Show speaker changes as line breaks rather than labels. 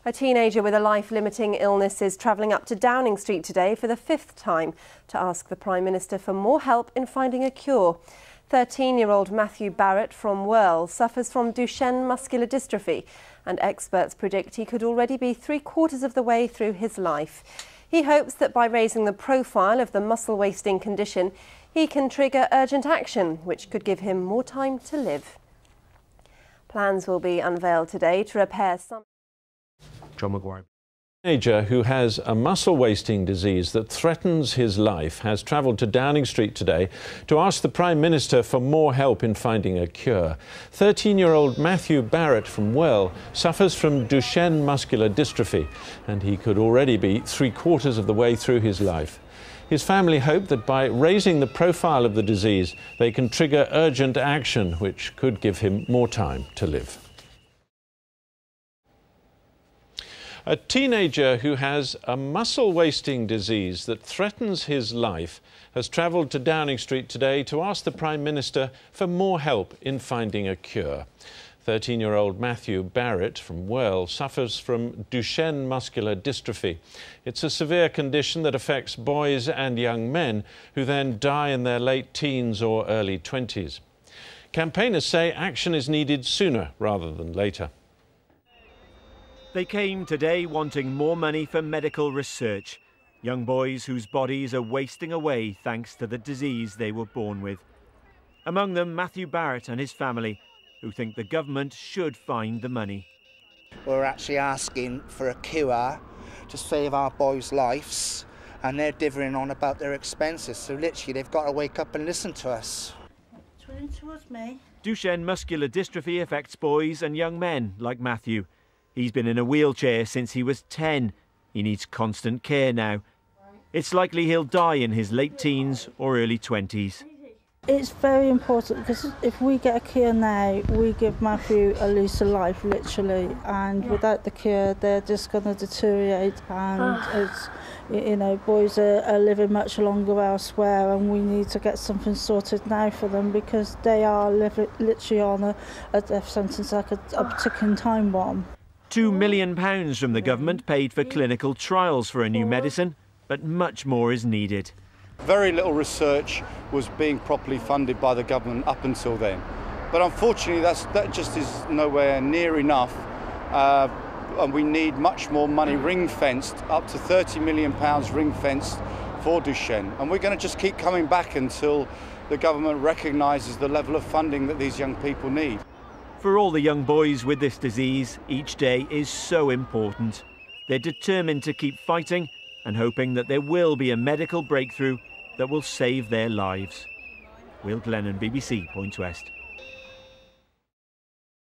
A teenager with a life-limiting illness is travelling up to Downing Street today for the 5th time to ask the Prime Minister for more help in finding a cure. 13-year-old Matthew Barrett from Wales suffers from Duchenne muscular dystrophy, and experts predict he could already be 3/4 of the way through his life. He hopes that by raising the profile of the muscle-wasting condition, he can trigger urgent action, which could give him more time to live. Plans will be unveiled today to repair some...
John McGuire. A teenager who has a muscle-wasting disease that threatens his life has travelled to Downing Street today to ask the Prime Minister for more help in finding a cure. 13-year-old Matthew Barrett from Wales suffers from Duchenne muscular dystrophy, and he could already be 3/4 of the way through his life. His family hope that by raising the profile of the disease, they can trigger urgent action, which could give him more time to live. A teenager who has a muscle-wasting disease that threatens his life has travelled to Downing Street today to ask the Prime Minister for more help in finding a cure. 13-year-old Matthew Barrett from Wales suffers from Duchenne muscular dystrophy. It's a severe condition that affects boys and young men who then die in their late teens or early 20s. Campaigners say action is needed sooner rather than later.
They came today wanting more money for medical research. Young boys whose bodies are wasting away thanks to the disease they were born with. Among them, Matthew Barrett and his family, who think the government should find the money.
We're actually asking for a cure to save our boys' lives, and they're dithering on about their expenses, so literally they've got to wake up and listen to us.
Turn towards me.
Duchenne muscular dystrophy affects boys and young men like Matthew. He's been in a wheelchair since he was 10. He needs constant care now. It's likely he'll die in his late teens or early 20s.
It's very important because if we get a cure now, we give Matthew a lease of life, literally. And without the cure, they're just going to deteriorate. And it's, you know, boys are living much longer elsewhere, and we need to get something sorted now for them because they are literally on a death sentence, like a ticking time bomb.
£2 million from the government paid for clinical trials for a new medicine, but much more is needed.
Very little research was being properly funded by the government up until then. But unfortunately, that just is nowhere near enough. And we need much more money ring-fenced, up to £30 million ring-fenced for Duchenne. And we're going to just keep coming back until the government recognises the level of funding that these young people need.
For all the young boys with this disease, each day is so important. They're determined to keep fighting and hoping that there will be a medical breakthrough that will save their lives. Will Glennon, BBC, Point West.